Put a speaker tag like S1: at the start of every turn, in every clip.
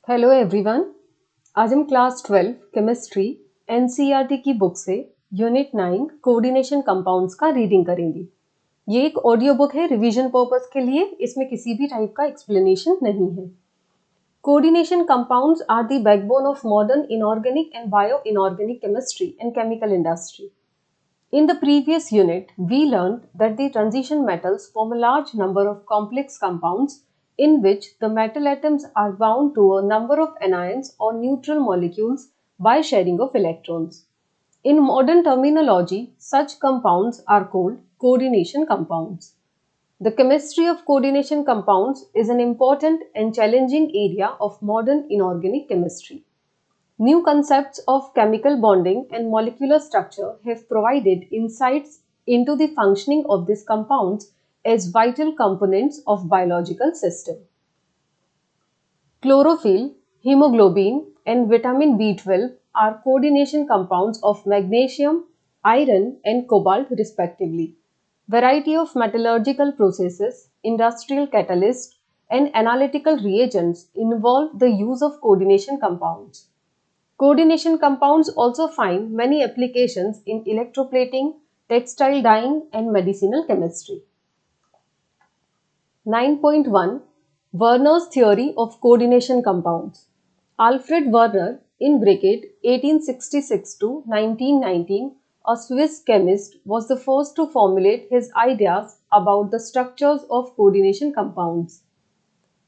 S1: Hello everyone. आज हम class 12 chemistry NCERT की बुक से यूनिट 9 कोऑर्डिनेशन कंपाउंड्स का रीडिंग करेंगे। ये एक ऑडियो बुक है रिवीजन पर्पस के लिए, इसमें किसी भी टाइप का एक्सप्लेनेशन नहीं है। Coordination compounds are the backbone of modern inorganic and bioinorganic chemistry and chemical industry. In the previous unit, we learned that the transition metals form a large number of complex compounds in which the metal atoms are bound to a number of anions or neutral molecules by sharing of electrons. In modern terminology, such compounds are called coordination compounds. The chemistry of coordination compounds is an important and challenging area of modern inorganic chemistry. New concepts of chemical bonding and molecular structure have provided insights into the functioning of these compounds as vital components of biological system. Chlorophyll, hemoglobin, and vitamin B12 are coordination compounds of magnesium, iron, and cobalt respectively. Variety of metallurgical processes, industrial catalysts, and analytical reagents involve the use of coordination compounds. Coordination compounds also find many applications in electroplating, textile dyeing, and medicinal chemistry. 9.1 Werner's theory of coordination compounds. Alfred Werner in bracket 1866 to 1919, a Swiss chemist, was the first to formulate his ideas about the structures of coordination compounds.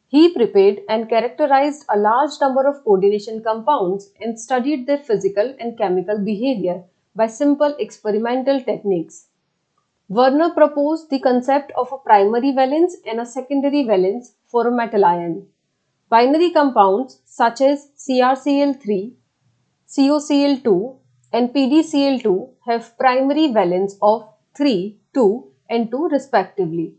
S1: He prepared and characterized a large number of coordination compounds and studied their physical and chemical behavior by simple experimental techniques. Werner proposed the concept of a primary valence and a secondary valence for a metal ion. Binary compounds such as CrCl3, COCl2, and PdCl2 have primary valence of 3, 2, and 2 respectively.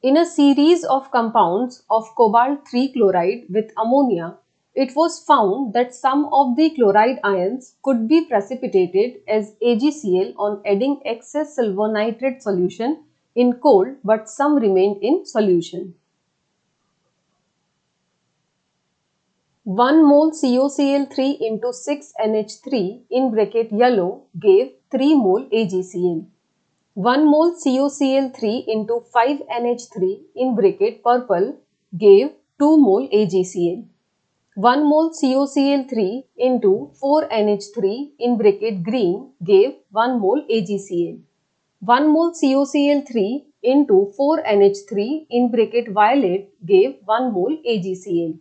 S1: In a series of compounds of cobalt-3 chloride with ammonia, it was found that some of the chloride ions could be precipitated as AgCl on adding excess silver nitrate solution in cold, but some remained in solution. 1 mole COCl3 into 6NH3 in bracket yellow gave 3 mole AgCl. 1 mole COCl3 into 5NH3 in bracket purple gave 2 mole AgCl. 1 mole COCl3 into 4NH3 in bracket green gave 1 mole AgCl. 1 mole COCl3 into 4NH3 in bracket violet gave 1 mole AgCl.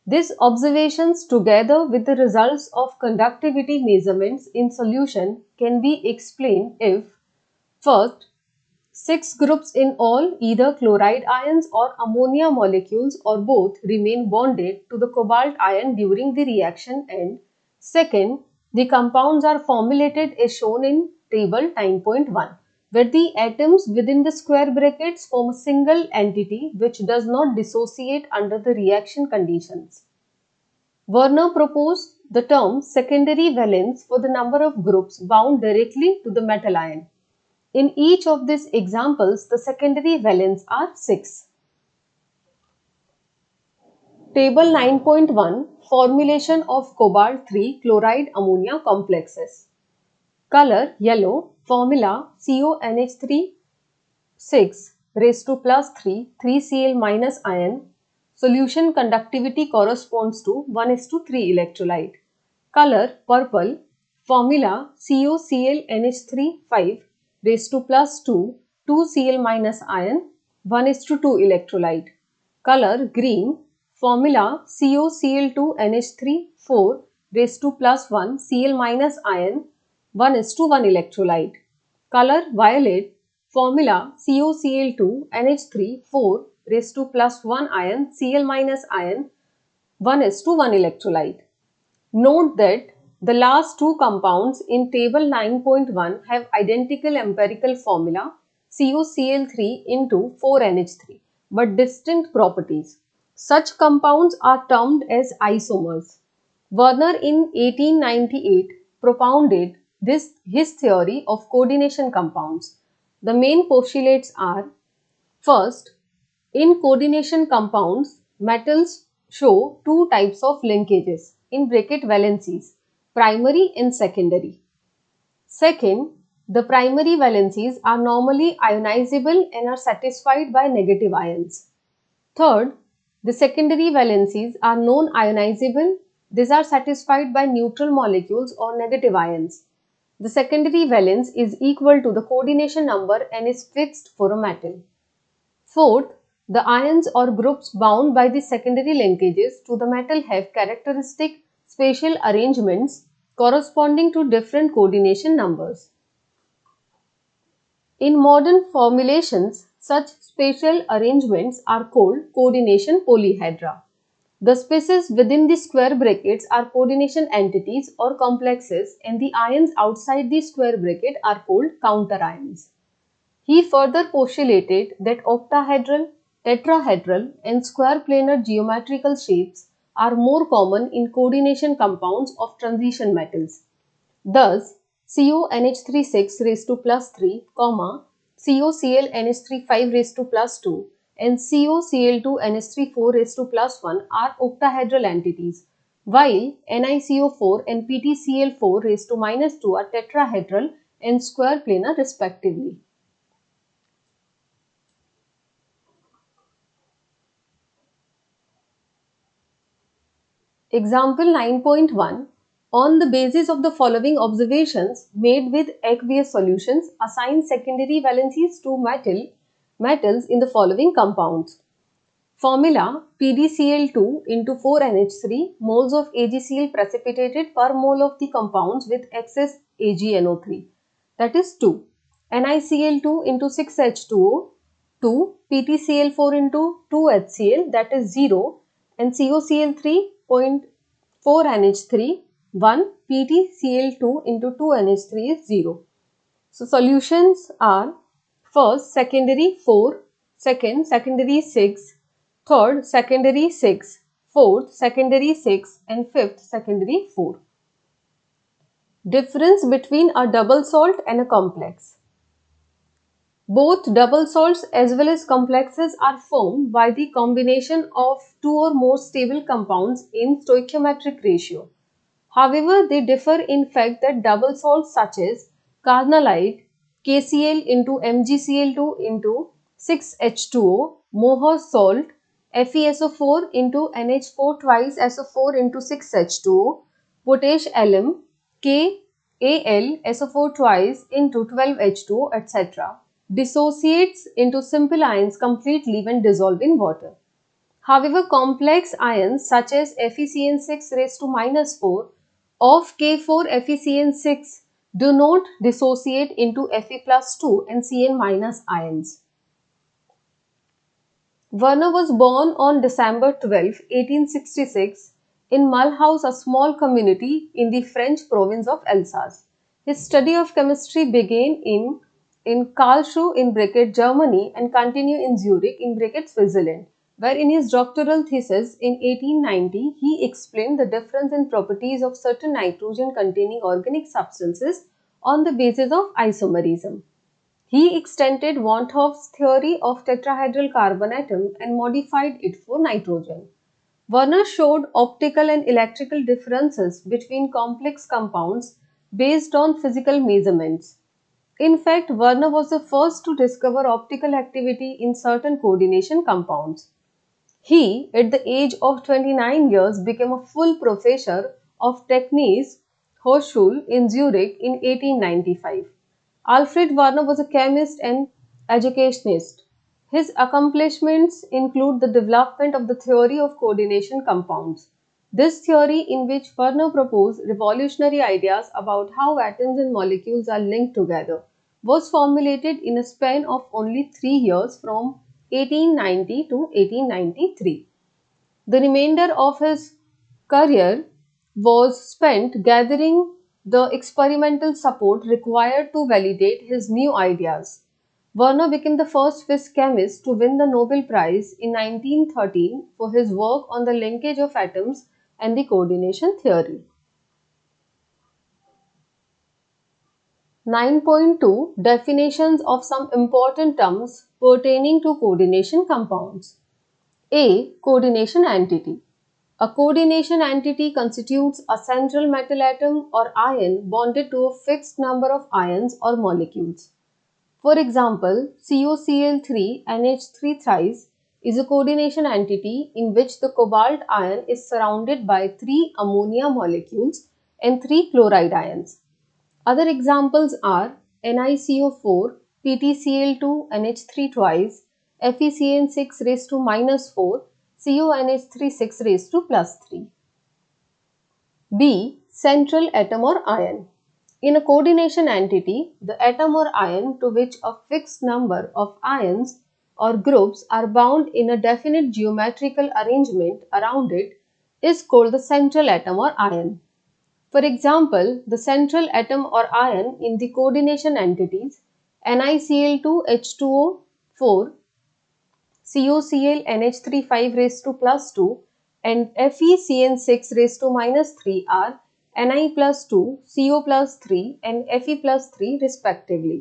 S1: These observations together with the results of conductivity measurements in solution can be explained if first, 6 groups in all, either chloride ions or ammonia molecules or both, remain bonded to the cobalt ion during the reaction, and second, the compounds are formulated as shown in table 9.1, where the atoms within the square brackets form a single entity which does not dissociate under the reaction conditions. Werner proposed the term secondary valence for the number of groups bound directly to the metal ion. In each of these examples, the secondary valence are 6. Table 9.1 Formulation of cobalt-3 chloride ammonia complexes. Color yellow. Formula CONH3 6 raised to plus 3 3Cl minus ion. Solution conductivity corresponds to 1:3 electrolyte. Color purple. Formula COClNH3 5 raised to plus 2 2Cl minus ion 1:2 electrolyte. Color green. Formula COCl2NH3 4 raised to plus 1 Cl minus ion 1:1 electrolyte. Color violet. Formula COCl2NH3 4 raised to plus 1 ion Cl minus ion 1:1 electrolyte. Note that the last two compounds in table 9.1 have identical empirical formula COCl3 into 4NH3 but distinct properties. Such compounds are termed as isomers. Werner in 1898 propounded his theory of coordination compounds. The main postulates are: first, in coordination compounds, metals show two types of linkages in bracket valencies, primary and secondary. Second, the primary valencies are normally ionizable and are satisfied by negative ions. Third, the secondary valencies are non-ionizable. These are satisfied by neutral molecules or negative ions. The secondary valence is equal to the coordination number and is fixed for a metal. Fourth, the ions or groups bound by the secondary linkages to the metal have characteristic spatial arrangements corresponding to different coordination numbers. In modern formulations, such spatial arrangements are called coordination polyhedra. The spaces within the square brackets are coordination entities or complexes, and the ions outside the square bracket are called counterions. He further postulated that octahedral, tetrahedral, and square planar geometrical shapes are more common in coordination compounds of transition metals. Thus, CONH3 6 raised to plus 3, COClNH3 5 raised to plus 2, and COCl2NH3 4 raised to plus 1 are octahedral entities, while NiCO4 and PtCl4 raised to minus 2 are tetrahedral and square planar respectively. Example 9.1. On the basis of the following observations made with aqueous solutions, assign secondary valencies to metals in the following compounds. Formula: PdCl2 into 4NH3 moles of AgCl precipitated per mole of the compounds with excess AgNO3, that is 2. NiCl2 into 6H2O, 2. PtCl4 into 2HCl, that is 0. And COCl3.4NH3, 1. PtCl2 into 2NH3 is 0. So solutions are: first secondary 4, second secondary 6, third secondary 6, fourth secondary 6, and fifth secondary 4. Difference between a double salt and a complex. Both double salts as well as complexes are formed by the combination of two or more stable compounds in stoichiometric ratio. However, they differ in fact that double salts such as carnallite, KCl into MgCl2 into 6H2O, Mohs salt, FeSO4 into NH4 twice SO4 into 6H2O, potash alum, KAlSO4 twice into 12H2O, etc. dissociates into simple ions completely when dissolved in water. However, complex ions such as FeCN6 raised to minus 4 of K4FeCN6 do not dissociate into Fe plus 2 and Cn minus ions. Werner was born on December 12, 1866 in Mulhouse, a small community in the French province of Alsace. His study of chemistry began in Karlsruhe in bracket Germany and continued in Zurich in bracket Switzerland, where in his doctoral thesis in 1890 he explained the difference in properties of certain nitrogen-containing organic substances on the basis of isomerism. He extended Van 't Hoff's theory of tetrahedral carbon atom and modified it for nitrogen. Werner showed optical and electrical differences between complex compounds based on physical measurements. In fact, Werner was the first to discover optical activity in certain coordination compounds. He, at the age of 29 years, became a full professor of Technische Hochschule in Zurich in 1895. Alfred Werner was a chemist and educationist. His accomplishments include the development of the theory of coordination compounds. This theory, in which Werner proposed revolutionary ideas about how atoms and molecules are linked together, was formulated in a span of only 3 years from 1890 to 1893. The remainder of his career was spent gathering the experimental support required to validate his new ideas. Werner became the first Swiss chemist to win the Nobel Prize in 1913 for his work on the linkage of atoms and the coordination theory. 9.2 Definitions of some important terms pertaining to coordination compounds. A. Coordination entity. A coordination entity constitutes a central metal atom or ion bonded to a fixed number of ions or molecules. For example, COCl3 NH3 thrice is a coordination entity in which the cobalt ion is surrounded by 3 ammonia molecules and 3 chloride ions. Other examples are NiCO4, PtCl2 NH3 twice, FeCN6 raised to -4, CONH3 6 raised to +3. B. Central atom or ion. In a coordination entity, the atom or ion to which a fixed number of ions or groups are bound in a definite geometrical arrangement around it is called the central atom or ion. For example, the central atom or ion in the coordination entities NiCl2 H2O4, COCl NH3 5 raised to +2 and FeCN6 raised to -3 are Ni plus 2, CO plus 3 and Fe plus 3 respectively.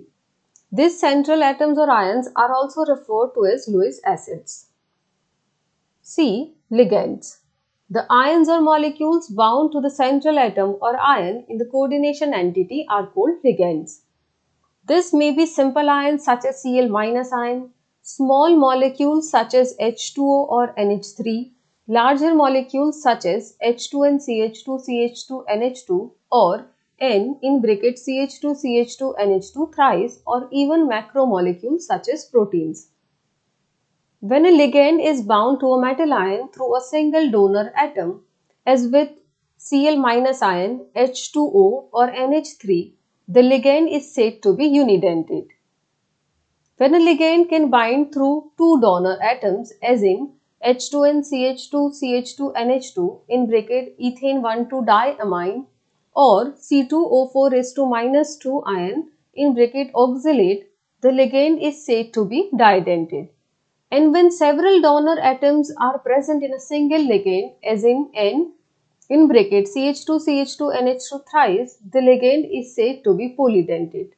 S1: These central atoms or ions are also referred to as Lewis acids. C. Ligands. The ions or molecules bound to the central atom or ion in the coordination entity are called ligands. This may be simple ions such as Cl- ion, small molecules such as H2O or NH3, larger molecules such as H2N CH2 CH2 NH2 or N in bracket CH2 CH2 NH2 thrice or even macromolecules such as proteins. When a ligand is bound to a metal ion through a single donor atom, as with Cl- ion, H2O or NH3, the ligand is said to be unidentate. When a ligand can bind through two donor atoms, as in H2N CH2 CH2 NH2 in bracket ethane 1,2 diamine or C2O4 raised to -2 ion in bracket oxalate, the ligand is said to be didentate. And when several donor atoms are present in a single ligand, as in N in bracket CH2 CH2 NH2 thrice, the ligand is said to be polydentate.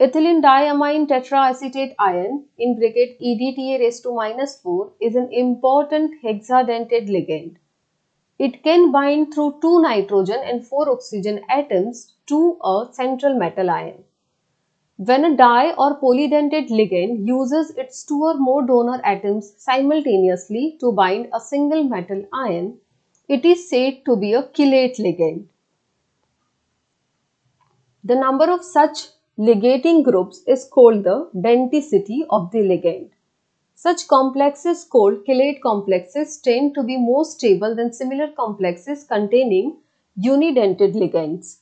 S1: Ethylene diamine tetraacetate ion in bracket EDTA raised to -4 is an important hexadentate ligand. It can bind through 2 nitrogen and 4 oxygen atoms to a central metal ion. When a di or polydentate ligand uses its 2 or more donor atoms simultaneously to bind a single metal ion, it is said to be a chelate ligand. The number of such ligating groups is called the denticity of the ligand. Such complexes called chelate complexes tend to be more stable than similar complexes containing unidentate ligands.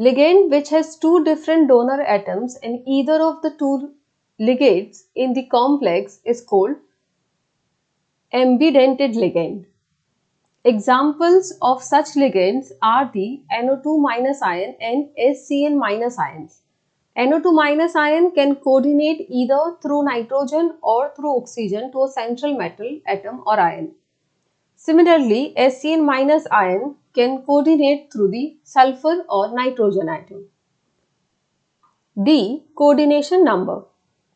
S1: Ligand which has two different donor atoms in either of the two ligates in the complex is called ambidentate ligand. Examples of such ligands are the NO2- ion and SCN- ions. NO2- ion can coordinate either through nitrogen or through oxygen to a central metal atom or ion. Similarly, SCN- ion can coordinate through the sulfur or nitrogen atom. D. Coordination number.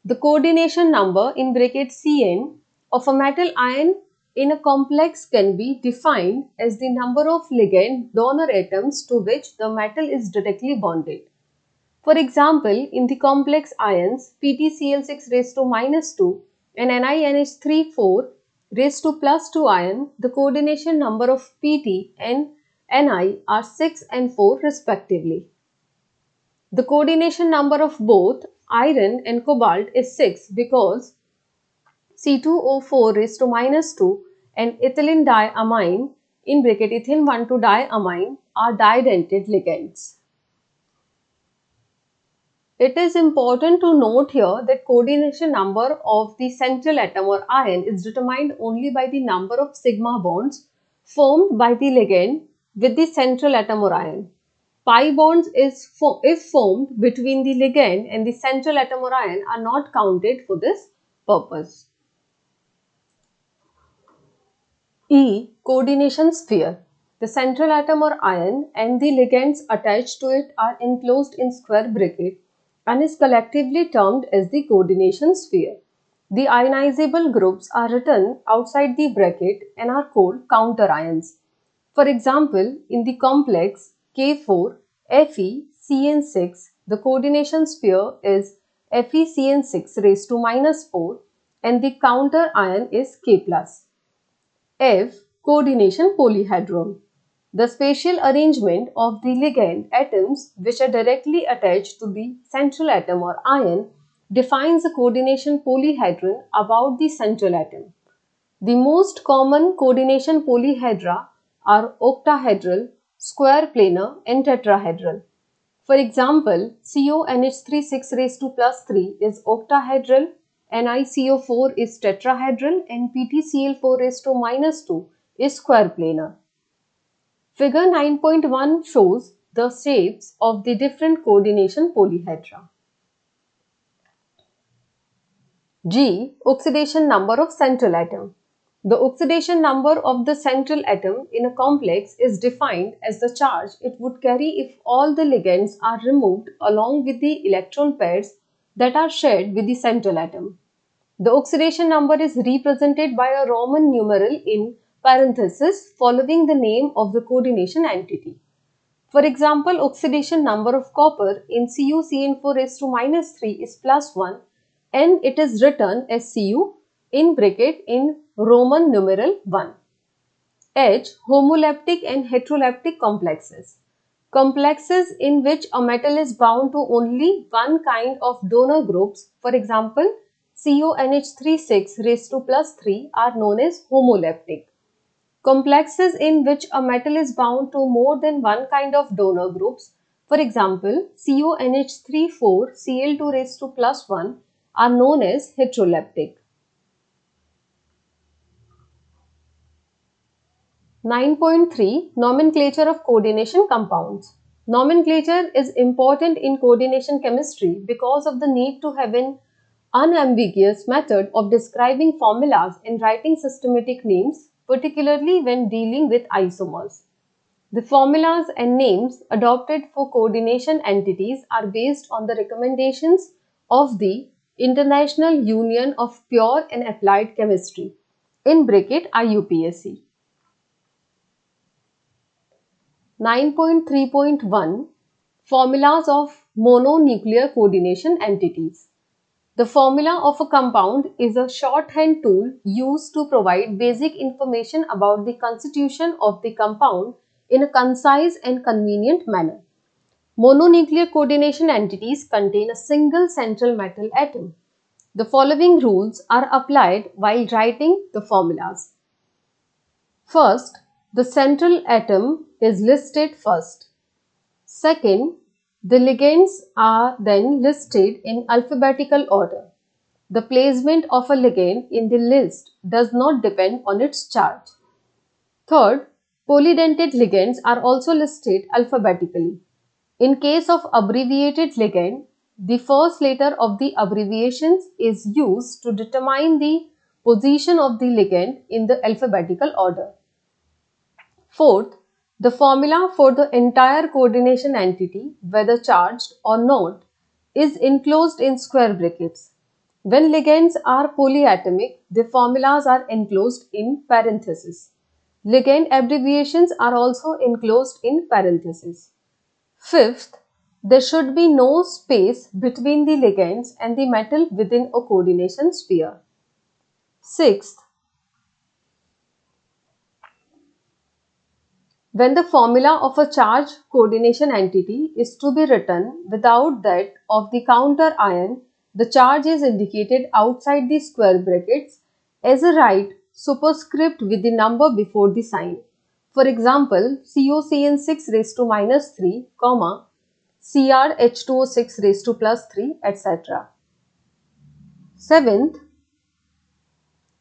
S1: The coordination number in bracket Cn of a metal ion in a complex can be defined as the number of ligand donor atoms to which the metal is directly bonded. For example, in the complex ions PtCl6 raised to -2 and NiNH3 raised to +2 ion, the coordination number of Pt and Ni are 6 and 4 respectively. The coordination number of both iron and cobalt is 6 because C2O4 raised to -2 and ethylene diamine in bracket ethane 1,2 diamine are didentate ligands. It is important to note here that coordination number of the central atom or ion is determined only by the number of sigma bonds formed by the ligand with the central atom or ion. Pi bonds if formed between the ligand and the central atom or ion are not counted for this purpose. E. Coordination sphere. The central atom or ion and the ligands attached to it are enclosed in square bracket and is collectively termed as the coordination sphere. The ionizable groups are written outside the bracket and are called counter ions. For example, in the complex K4 FeCN6, the coordination pair is FeCN6 raised to minus 4 and the counter ion is K+. F. Coordination polyhedron. The spatial arrangement of the ligand atoms which are directly attached to the central atom or ion defines a coordination polyhedron about the central atom. The most common coordination polyhedra are octahedral, square planar and tetrahedral. For example, CONH3 6 raised to plus 3 is octahedral, NiCO4 is tetrahedral and PtCl4 raised to minus 2 is square planar. Figure 9.1 shows the shapes of the different coordination polyhedra. G. Oxidation number of central atom. The oxidation number of the central atom in a complex is defined as the charge it would carry if all the ligands are removed along with the electron pairs that are shared with the central atom. The oxidation number is represented by a Roman numeral in parenthesis following the name of the coordination entity. For example, oxidation number of copper in CuCN4 raised to minus 3 is plus 1 and it is written as Cu in bracket in Roman numeral 1. H. Homoleptic and heteroleptic complexes. Complexes in which a metal is bound to only one kind of donor groups, for example, CONH3 6 raised to plus 3 are known as homoleptic. Complexes in which a metal is bound to more than one kind of donor groups, for example, CONH3 4 Cl2 raised to plus 1 are known as heteroleptic. 9.3 Nomenclature of coordination compounds. Nomenclature is important in coordination chemistry because of the need to have an unambiguous method of describing formulas and writing systematic names, particularly when dealing with isomers. The formulas and names adopted for coordination entities are based on the recommendations of the International Union of Pure and Applied Chemistry, in bracket IUPAC. 9.3.1 Formulas of mononuclear coordination entities. The formula of a compound is a shorthand tool used to provide basic information about the constitution of the compound in a concise and convenient manner. Mononuclear coordination entities contain a single central metal atom. The following rules are applied while writing the formulas. First, the central atom is listed first. Second, the ligands are then listed in alphabetical order. The placement of a ligand in the list does not depend on its charge. Third, polydentate ligands are also listed alphabetically. In case of abbreviated ligand, the first letter of the abbreviations is used to determine the position of the ligand in the alphabetical order. Fourth, the formula for the entire coordination entity, whether charged or not, is enclosed in square brackets. When ligands are polyatomic, the formulas are enclosed in parentheses. Ligand abbreviations are also enclosed in parentheses. Fifth, there should be no space between the ligands and the metal within a coordination sphere. Sixth, when the formula of a charge coordination entity is to be written without that of the counter ion, the charge is indicated outside the square brackets as a right superscript with the number before the sign. For example, COCN6 raised to minus 3, CrH2O6 raised to plus 3, etc. Seventh,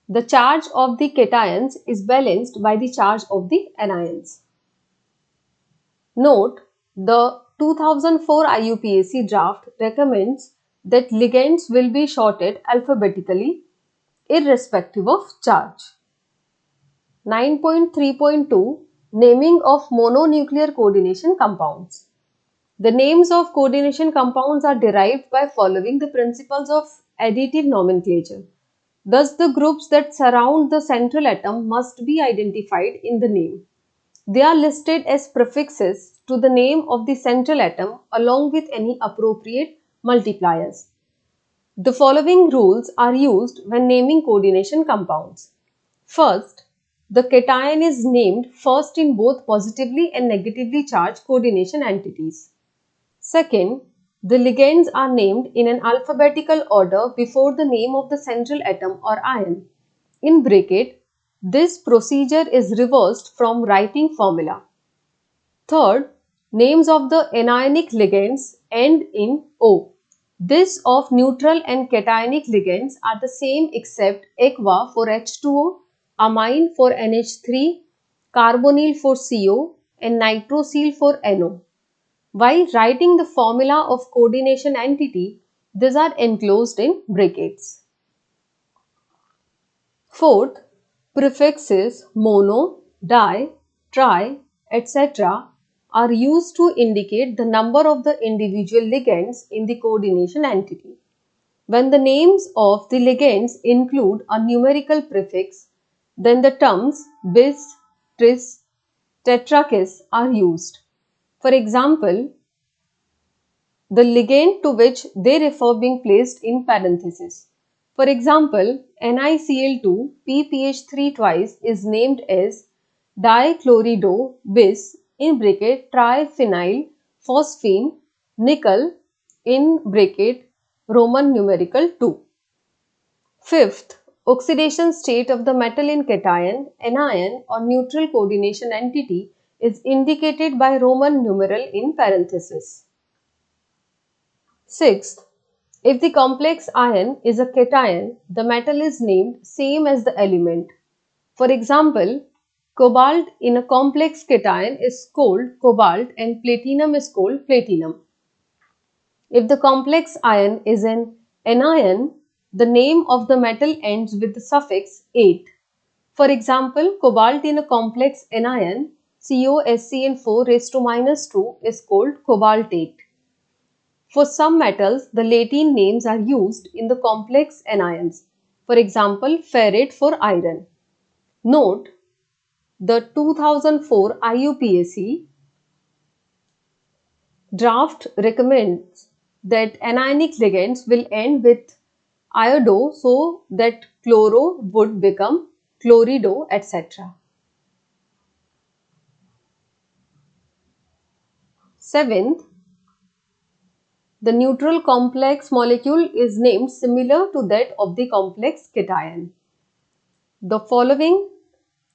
S1: the charge of the cations is balanced by the charge of the anions. Note, the 2004 IUPAC draft recommends that ligands will be sorted alphabetically irrespective of charge. 9.3.2 Naming of mononuclear coordination compounds. The names of coordination compounds are derived by following the principles of additive nomenclature. Thus, the groups that surround the central atom must be identified in the name. They are listed as prefixes to the name of the central atom along with any appropriate multipliers. The following rules are used when naming coordination compounds. First, the cation is named first in both positively and negatively charged coordination entities. Second, the ligands are named in an alphabetical order before the name of the central atom or ion. In bracket, this procedure is reversed from writing formula. Third, names of the anionic ligands end in O. This of neutral and cationic ligands are the same except aqua for H2O, amine for NH3, carbonyl for CO, and nitrosyl for NO. While writing the formula of coordination entity, these are enclosed in brackets. Fourth, prefixes mono, di, tri, etc. are used to indicate the number of the individual ligands in the coordination entity. When the names of the ligands include a numerical prefix, then the terms bis, tris, tetrakis are used. For example, the ligand to which they refer being placed in parentheses. For example, NiCl2 PPH3 twice is named as dichlorido bis in bracket triphenyl phosphine nickel in bracket Roman numeral 2. Fifth, oxidation state of the metal in cation, anion or neutral coordination entity is indicated by Roman numeral in parentheses. Sixth, if the complex ion is a cation, the metal is named same as the element. For example, cobalt in a complex cation is called cobalt and platinum is called platinum. If the complex ion is an anion, the name of the metal ends with the suffix -ate. For example, cobalt in a complex anion, COSCN4 raised to -2 is called cobaltate. For some metals, the Latin names are used in the complex anions. For example, ferrate for iron. Note, the 2004 IUPAC draft recommends that anionic ligands will end with iodo so that chloro would become chlorido, etc. Seventh, the neutral complex molecule is named similar to that of the complex cation. The following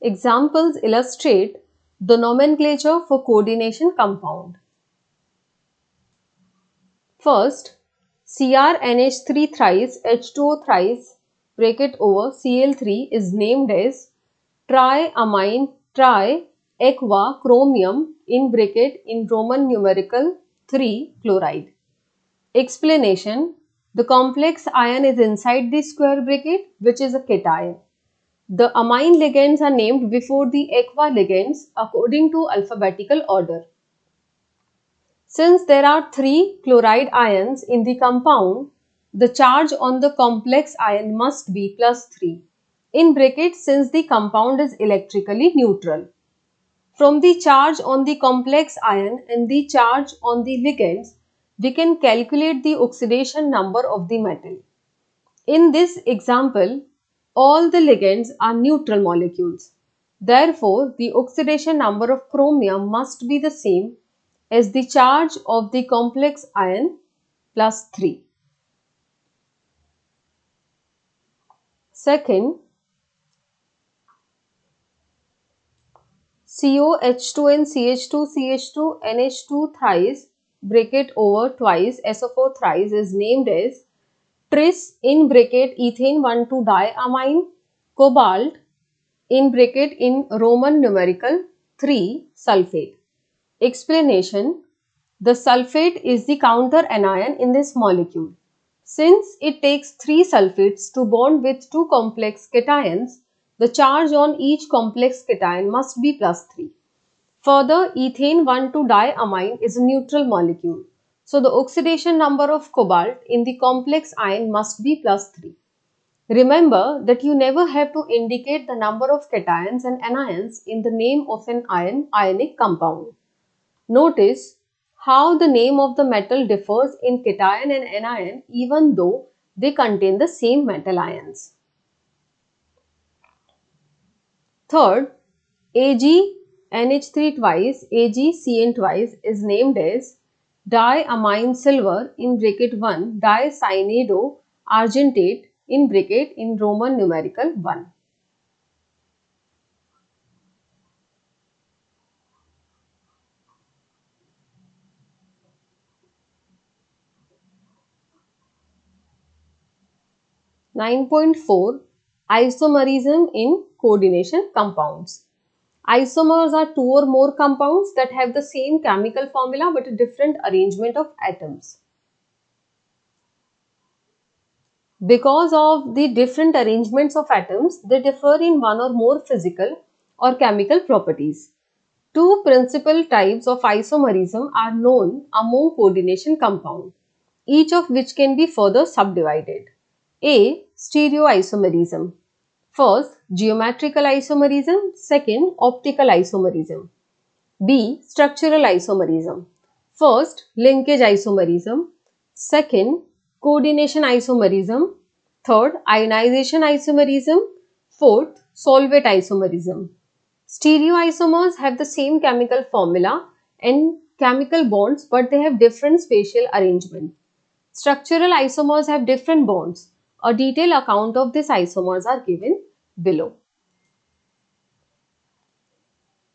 S1: examples illustrate the nomenclature for coordination compound. First, CrNH3 thrice H2O thrice bracket over Cl3 is named as triamine triaqua chromium in bracket in Roman numeral 3 chloride. Explanation: the complex ion is inside the square bracket, which is a cation. The amine ligands are named before the aqua ligands according to alphabetical order. Since there are 3 chloride ions in the compound, the charge on the complex ion must be +3. In brackets, since the compound is electrically neutral. From the charge on the complex ion and the charge on the ligands, we can calculate the oxidation number of the metal. In this example, all the ligands are neutral molecules. Therefore, the oxidation number of chromium must be the same as the charge of the complex ion +3. Second, COH2 and CH2 NH2 thrice bracket over twice SO4 thrice is named as tris in bracket ethane 1,2-diamine cobalt in bracket in Roman numeral 3 sulfate. Explanation: the sulfate is the counter anion in this molecule. Since it takes 3 sulfates to bond with 2 complex cations, the charge on each complex cation must be +3. Further, ethane 1,2-diamine is a neutral molecule. So, the oxidation number of cobalt in the complex ion must be +3. Remember that you never have to indicate the number of cations and anions in the name of an ionic compound. Notice how the name of the metal differs in cation and anion even though they contain the same metal ions. Third, AgNH3 twice, AgCN twice is named as diamine silver in bracket 1 dicyanado argentate in bracket in Roman numerical 1. Nine point four, isomerism in coordination compounds. Isomers are two or more compounds that have the same chemical formula but a different arrangement of atoms. Because of the different arrangements of atoms, they differ in one or more physical or chemical properties. Two principal types of isomerism are known among coordination compounds, each of which can be further subdivided. A. Stereoisomerism. First, geometrical isomerism. Second, optical isomerism. B. Structural isomerism. First, linkage isomerism. Second, coordination isomerism. Third, ionization isomerism. Fourth, solvate isomerism. Stereoisomers have the same chemical formula and chemical bonds, but they have different spatial arrangement. Structural isomers have different bonds. A detailed account of these isomers are given below.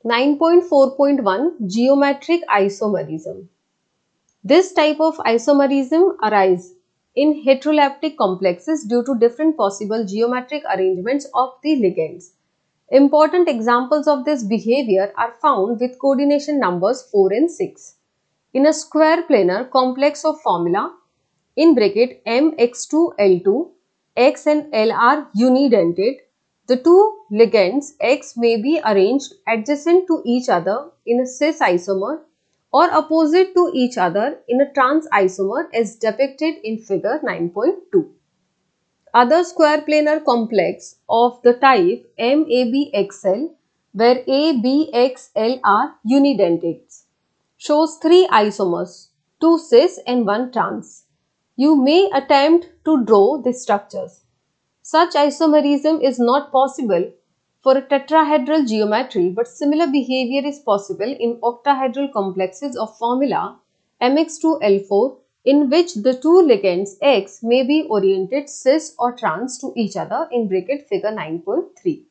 S1: 9.4.1 Geometric isomerism. This type of isomerism arises in heteroleptic complexes due to different possible geometric arrangements of the ligands. Important examples of this behavior are found with coordination numbers 4 and 6. In a square planar complex of formula in bracket mx2l2, x and l are unidentate. The two ligands X may be arranged adjacent to each other in a cis isomer or opposite to each other in a trans isomer as depicted in figure 9.2. Other square planar complex of the type MABXL where ABXL are unidentates shows three isomers, two cis and one trans. You may attempt to draw the structures. Such isomerism is not possible for a tetrahedral geometry, but similar behavior is possible in octahedral complexes of formula mx2l4 in which the two ligands X may be oriented cis or trans to each other in bracket figure 9.3.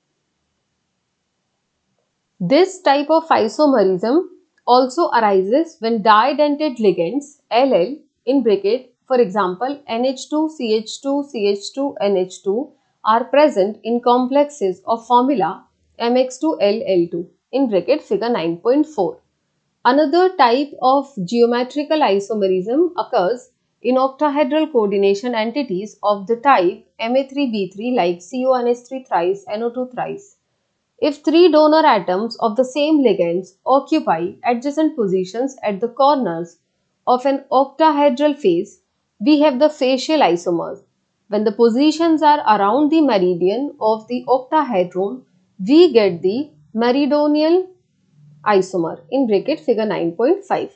S1: This type of isomerism also arises when didentate ligands LL in bracket, for example NH2, CH2, CH2, NH2 are present in complexes of formula MX2LL2 in bracket figure 9.4. Another type of geometrical isomerism occurs in octahedral coordination entities of the type Ma3B3 like CONH3 thrice, NO2 thrice. If three donor atoms of the same ligands occupy adjacent positions at the corners of an octahedral face, we have the facial isomers. When the positions are around the meridian of the octahedron, we get the meridional isomer in bracket figure 9.5.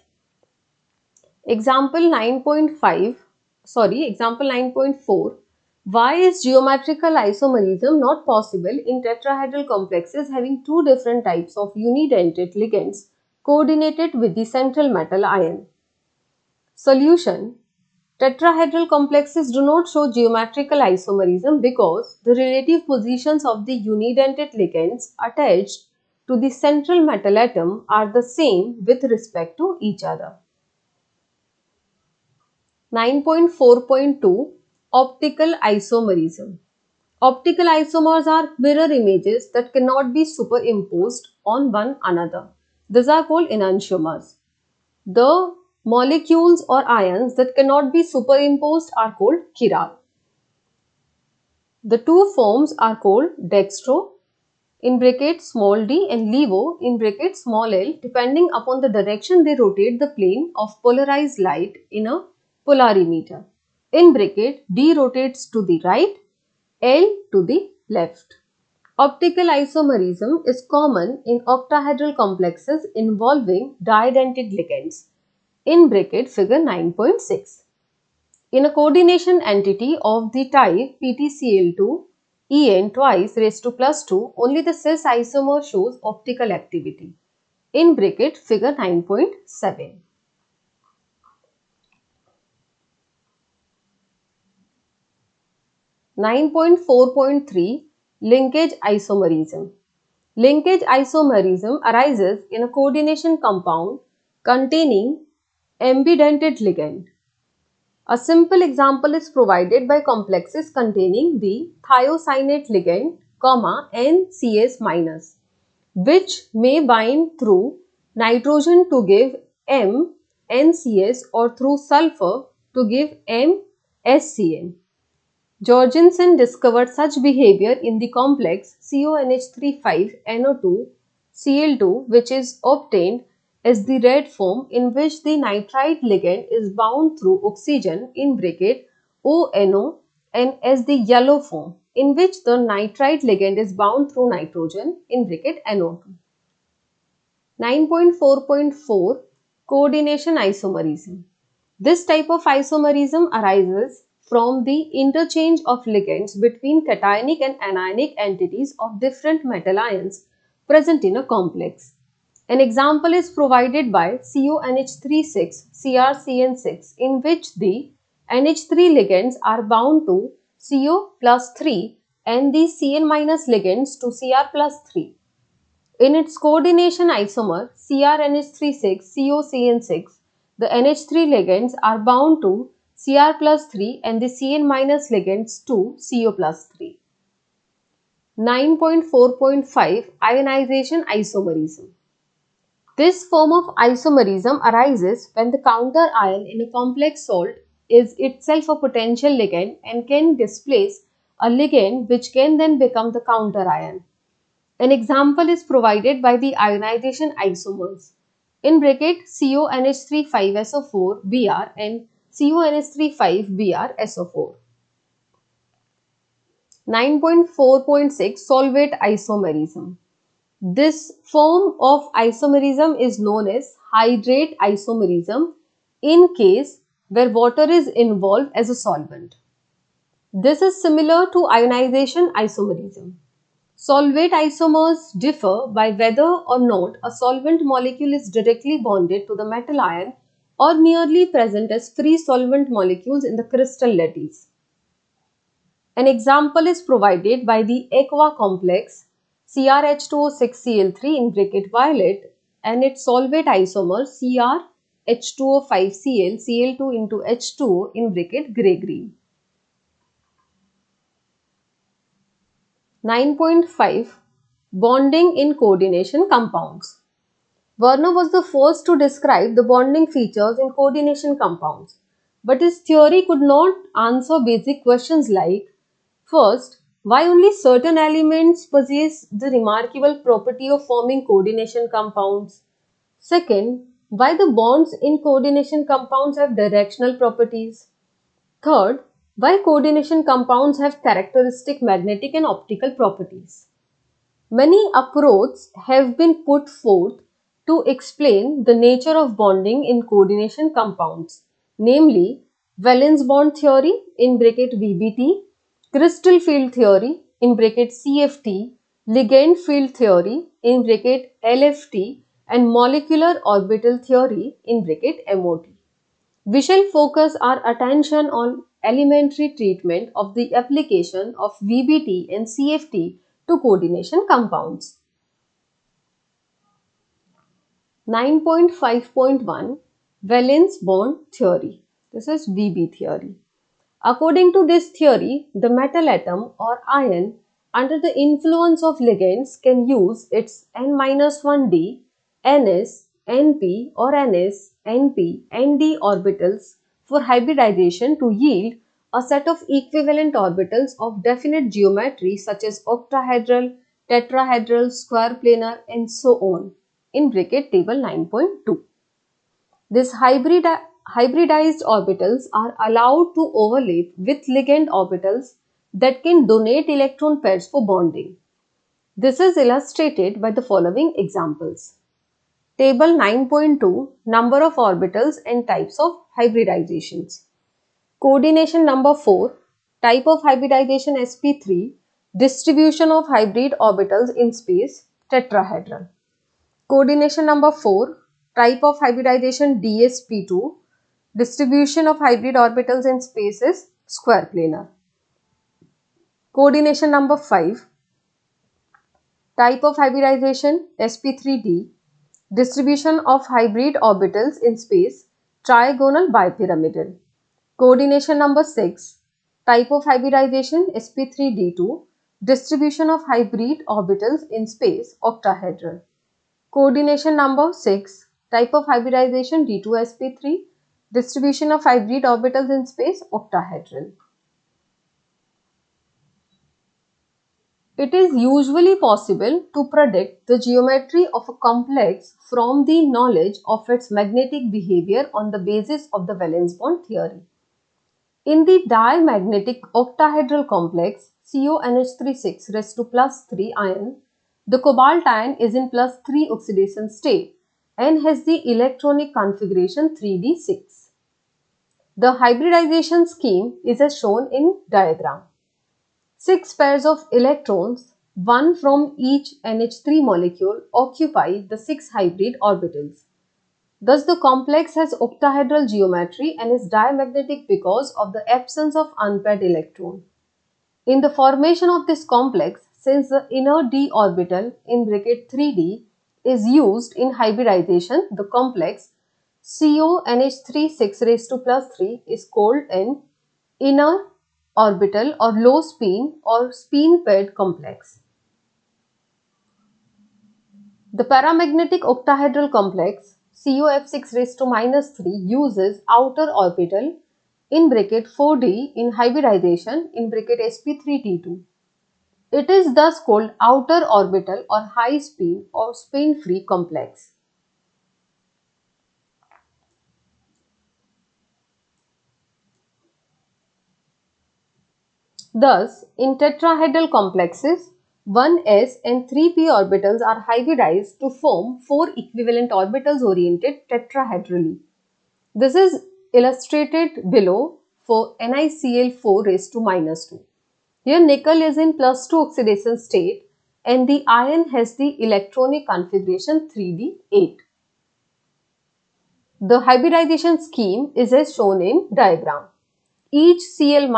S1: Example 9.4. Why is geometrical isomerism not possible in tetrahedral complexes having two different types of unidentate ligands coordinated with the central metal ion? Solution: tetrahedral complexes do not show geometrical isomerism because the relative positions of the unidentate ligands attached to the central metal atom are the same with respect to each other. 9.4.2 Optical isomerism. Optical isomers are mirror images that cannot be superimposed on one another. These are called enantiomers. The molecules or ions that cannot be superimposed are called chiral. The two forms are called dextro in bracket small d and levo in bracket small l depending upon the direction they rotate the plane of polarized light in a polarimeter. In bracket, D rotates to the right L to the left. Optical isomerism is common in octahedral complexes involving didentate ligands. In bracket figure 9.6. In a coordination entity of the type PtCl2 En twice raised to plus 2, only the cis isomer shows optical activity. In bracket figure 9.7. 9.4.3 Linkage isomerism. Linkage isomerism arises in a coordination compound containing ambidentate ligand. A simple example is provided by complexes containing the thiocyanate ligand, NCS-, which may bind through nitrogen to give MNCS or through sulfur to give MSCN. Jorgensen discovered such behavior in the complex CONH35NO2 Cl2, which is obtained as the red form in which the nitrite ligand is bound through oxygen in bracket ONO, and as the yellow form in which the nitrite ligand is bound through nitrogen in bracket NO2. 9.4.4 Coordination isomerism. This type of isomerism arises from the interchange of ligands between cationic and anionic entities of different metal ions present in a complex. An example is provided by CONH36 CrCN6, in which the NH3 ligands are bound to CO plus 3 and the Cn minus ligands to Cr plus 3. In its coordination isomer CrNH36 COCN6, the NH3 ligands are bound to Cr plus 3 and the Cn minus ligands to CO plus 3. 9.4.5 Ionization isomerism. This form of isomerism arises when the counter ion in a complex salt is itself a potential ligand and can displace a ligand which can then become the counter ion. An example is provided by the ionization isomers in bracket CONH35SO4 Br and CONH35 Br SO4. 9.4.6 Solvate isomerism. This form of isomerism is known as hydrate isomerism in case where water is involved as a solvent. This is similar to ionization isomerism. Solvate isomers differ by whether or not a solvent molecule is directly bonded to the metal ion or merely present as free solvent molecules in the crystal lattice. An example is provided by the aqua complex CrH2O6Cl3 in bracket violet and its solvate isomer CrH2O5Cl Cl2 into H2O in bracket grey-green. 9.5 Bonding in coordination compounds. Werner was the first to describe the bonding features in coordination compounds, but his theory could not answer basic questions like: first, why only certain elements possess the remarkable property of forming coordination compounds? Second, why the bonds in coordination compounds have directional properties? Third, why coordination compounds have characteristic magnetic and optical properties? Many approaches have been put forth to explain the nature of bonding in coordination compounds, namely valence bond theory in bracket VBT, crystal field theory in bracket CFT, ligand field theory in bracket LFT, and molecular orbital theory in bracket MOT. We shall focus our attention on elementary treatment of the application of VBT and CFT to coordination compounds. 9.5.1 Valence bond theory. This is VB theory. According to this theory, the metal atom or ion under the influence of ligands can use its n-1d, ns, np or ns, np, nd orbitals for hybridization to yield a set of equivalent orbitals of definite geometry such as octahedral, tetrahedral, square planar and so on in bracket table 9.2. These hybridized orbitals are allowed to overlap with ligand orbitals that can donate electron pairs for bonding. This is illustrated by the following examples. Table 9.2 Number of orbitals and types of hybridizations. Coordination number 4 Type of hybridization sp3 Distribution of hybrid orbitals in space tetrahedral. Coordination number 4 Type of hybridization dsp2 Distribution of hybrid orbitals in space is square planar. Coordination number 5 Type of hybridization sp3d Distribution of hybrid orbitals in space trigonal bipyramidal. Coordination number 6 Type of hybridization sp3d2 Distribution of hybrid orbitals in space octahedral. Coordination number 6 Type of hybridization d2sp3 Distribution of hybrid orbitals in space octahedral. It is usually possible to predict the geometry of a complex from the knowledge of its magnetic behavior on the basis of the valence bond theory. In the diamagnetic octahedral complex CONH3 raised to +3 ion, the cobalt ion is in +3 oxidation state and has the electronic configuration 3d6. The hybridization scheme is as shown in diagram. 6 pairs of electrons, one from each NH3 molecule, occupy the 6 hybrid orbitals. Thus, the complex has octahedral geometry and is diamagnetic because of the absence of unpaired electron. In the formation of this complex, since the inner d orbital in bracket 3d is used in hybridization, the complex CONH3 raised to +3 is called an inner orbital or low spin or spin paired complex. The paramagnetic octahedral complex COF6 raised to -3 uses outer orbital in bracket 4d in hybridization in bracket sp3d2. It is thus called outer orbital or high spin or spin free complex. Thus, in tetrahedral complexes, 1s and 3p orbitals are hybridized to form 4 equivalent orbitals oriented tetrahedrally. This is illustrated below for NiCl4 raised to -2. Here nickel is in +2 oxidation state and the ion has the electronic configuration 3d8. The hybridization scheme is as shown in diagram. Each Cl-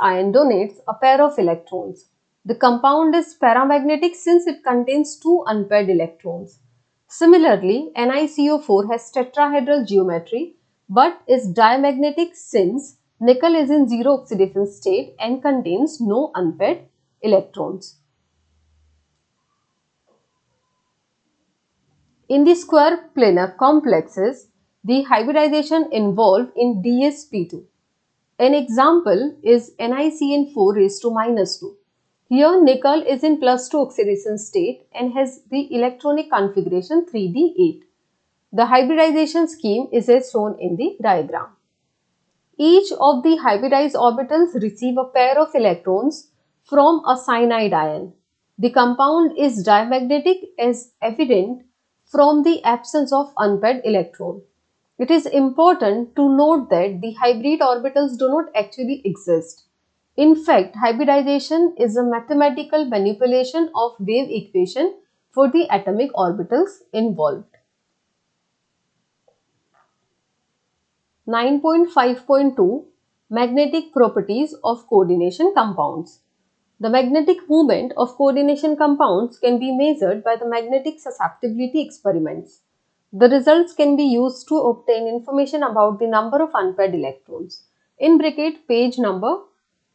S1: ion donates a pair of electrons. The compound is paramagnetic since it contains 2 unpaired electrons. Similarly, NiCO4 has tetrahedral geometry but is diamagnetic since nickel is in 0 oxidation state and contains no unpaired electrons. In the square planar complexes, the hybridization involved in dsp2. An example is NiCN4 raised to -2. Here nickel is in +2 oxidation state and has the electronic configuration 3d8. The hybridization scheme is as shown in the diagram. Each of the hybridized orbitals receive a pair of electrons from a cyanide ion. The compound is diamagnetic as evident from the absence of unpaired electron. It is important to note that the hybrid orbitals do not actually exist. In fact, hybridization is a mathematical manipulation of wave equation for the atomic orbitals involved. 9.5.2 Magnetic properties of coordination compounds. The magnetic moment of coordination compounds can be measured by the magnetic susceptibility experiments. The results can be used to obtain information about the number of unpaired electrons. In bracket page number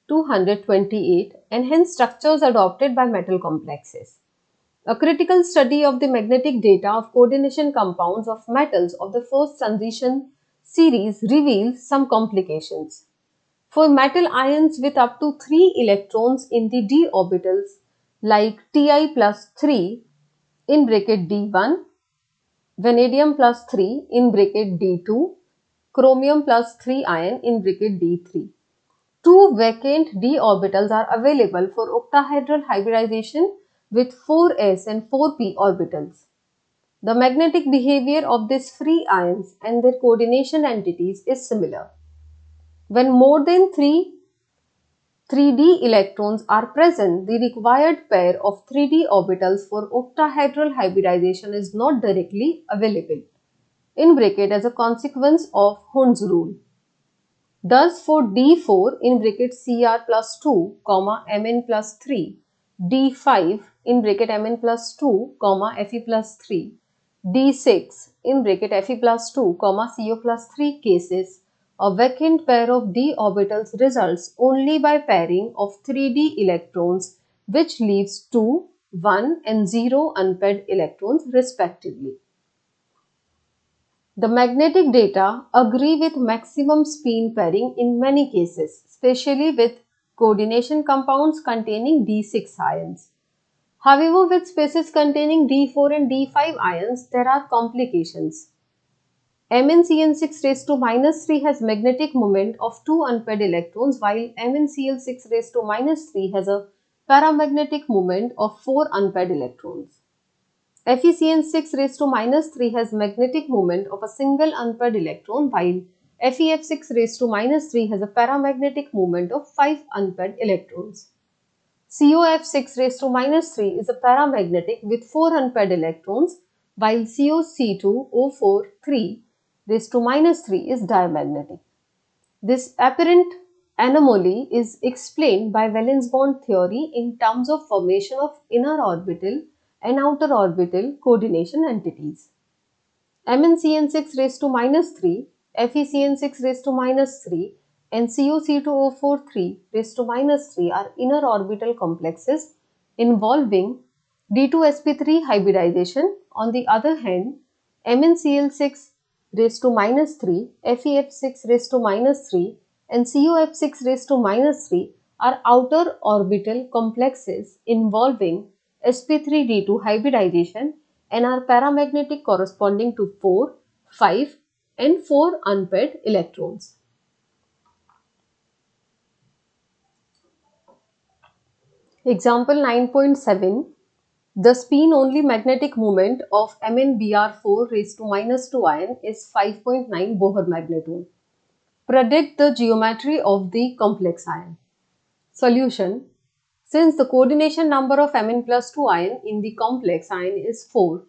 S1: 228 and hence structures adopted by metal complexes. A critical study of the magnetic data of coordination compounds of metals of the first transition series reveals some complications. For metal ions with up to 3 electrons in the d orbitals like Ti plus 3 in bracket D1, vanadium plus 3 in bracket D2, chromium plus 3 ion in bracket D3. 2 vacant d orbitals are available for octahedral hybridization with 4s and 4p orbitals. The magnetic behavior of these free ions and their coordination entities is similar. When more than 3d electrons are present, the required pair of 3d orbitals for octahedral hybridization is not directly available as a consequence of Hund's rule. Thus, for D4 Cr plus 2, Mn plus 3, D5 Mn plus 2, Fe plus 3, D6 Fe plus 2, Co plus 3 cases, a vacant pair of d orbitals results only by pairing of 3d electrons, which leaves 2, 1 and 0 unpaired electrons respectively. The magnetic data agree with maximum spin pairing in many cases, especially with coordination compounds containing D6 ions. However, with species containing D4 and D5 ions, there are complications. MnCN6 raised to minus 3 has magnetic moment of 2 unpaired electrons, while MnCl6 raised to minus 3 has a paramagnetic moment of 4 unpaired electrons. FeCN6 raised to minus 3 has magnetic moment of a single unpaired electron, while FeF6 raised to minus 3 has a paramagnetic moment of 5 unpaired electrons. COF6 raised to minus 3 is a paramagnetic with 4 unpaired electrons, while COC2O43 raised to minus 3 is diamagnetic. This apparent anomaly is explained by valence bond theory in terms of formation of inner orbital and outer orbital coordination entities. MnCN6 raised to minus 3, FeCN6 raised to minus 3 and COC2O43 raised to minus 3 are inner orbital complexes involving D2sp3 hybridization. On the other hand, MnCl6 raised to minus 3, FeF6 raised to minus 3 and COF6 raised to minus 3 are outer orbital complexes involving sp3d2 hybridization and are paramagnetic corresponding to 4, 5 and 4 unpaired electrons. Example 9.7. The spin-only magnetic moment of MnBr4 raised to minus 2 ion is 5.9 Bohr magneton. Predict the geometry of the complex ion. Solution. Since the coordination number of Mn plus 2 ion in the complex ion is 4,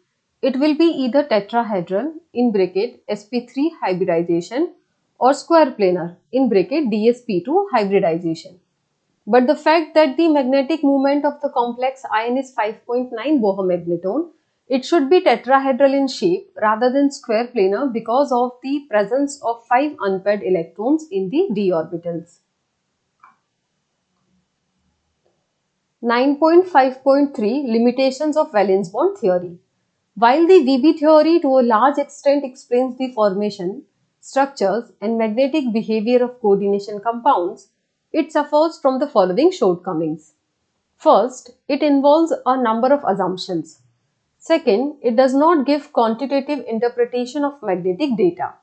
S1: it will be either tetrahedral sp3 hybridization or square planar dsp2 hybridization. But the fact that the magnetic moment of the complex ion is 5.9 Bohr magneton, it should be tetrahedral in shape rather than square planar because of the presence of 5 unpaired electrons in the d orbitals. 9.5.3 Limitations of valence bond theory. While the VB theory to a large extent explains the formation, structures and magnetic behavior of coordination compounds, it suffers from the following shortcomings. First, it involves a number of assumptions. Second, it does not give quantitative interpretation of magnetic data.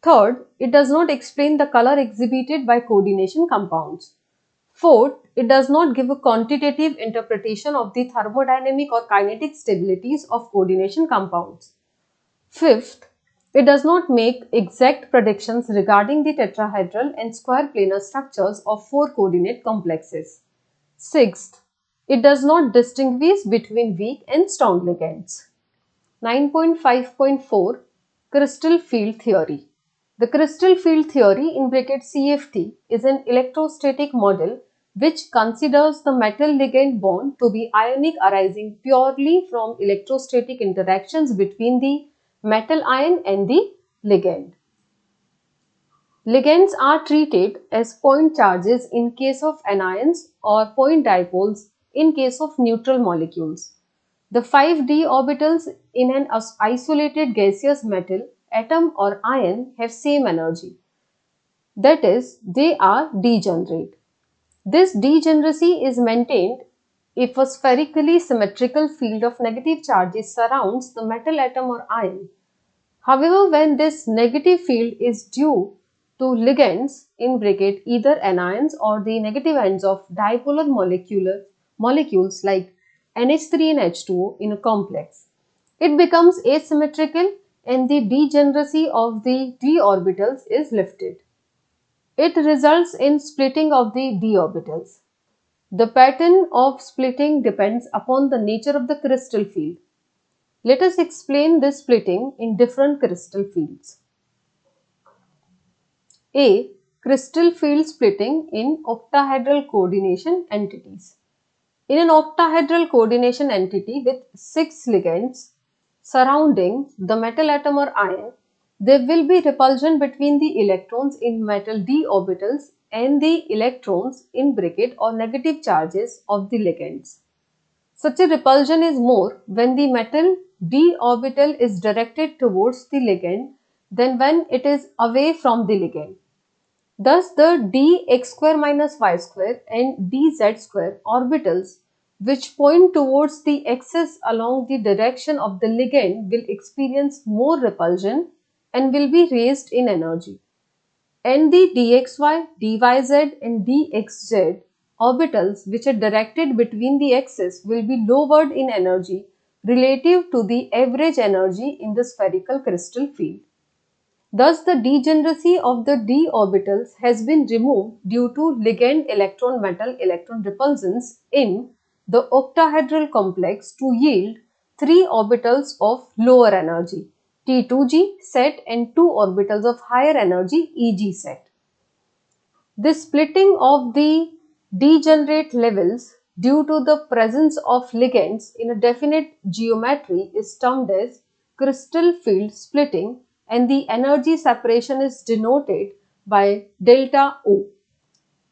S1: Third, it does not explain the color exhibited by coordination compounds. Fourth, it does not give a quantitative interpretation of the thermodynamic or kinetic stabilities of coordination compounds. Fifth, it does not make exact predictions regarding the tetrahedral and square planar structures of 4 coordinate complexes. Sixth, it does not distinguish between weak and strong ligands. 9.5.4 Crystal field theory. The crystal field theory (CFT) is an electrostatic model which considers the metal-ligand bond to be ionic arising purely from electrostatic interactions between the metal ion and the ligand. Ligands are treated as point charges in case of anions or point dipoles in case of neutral molecules. The 5d orbitals in an isolated gaseous metal, atom or ion have same energy. That is, they are degenerate. This degeneracy is maintained if a spherically symmetrical field of negative charges surrounds the metal atom or ion. However, when this negative field is due ligands in bracket either anions or the negative ends of dipolar molecules like NH3 and H2O in a complex. It becomes asymmetrical and the degeneracy of the d orbitals is lifted. It results in splitting of the d orbitals. The pattern of splitting depends upon the nature of the crystal field. Let us explain this splitting in different crystal fields. A. Crystal field splitting in octahedral coordination entities. In an octahedral coordination entity with 6 ligands surrounding the metal atom or ion, there will be repulsion between the electrons in metal d orbitals and the electrons in bracket or negative charges of the ligands. Such a repulsion is more when the metal d orbital is directed towards the ligand than when it is away from the ligand. Thus, the dx square minus y square and dz square orbitals which point towards the axis along the direction of the ligand will experience more repulsion and will be raised in energy. And the dxy, dyz and dxz orbitals which are directed between the axes will be lowered in energy relative to the average energy in the spherical crystal field. Thus, the degeneracy of the d orbitals has been removed due to ligand electron metal electron repulsions in the octahedral complex to yield 3 orbitals of lower energy T2g set and 2 orbitals of higher energy Eg set. This splitting of the degenerate levels due to the presence of ligands in a definite geometry is termed as crystal field splitting, and the energy separation is denoted by delta O.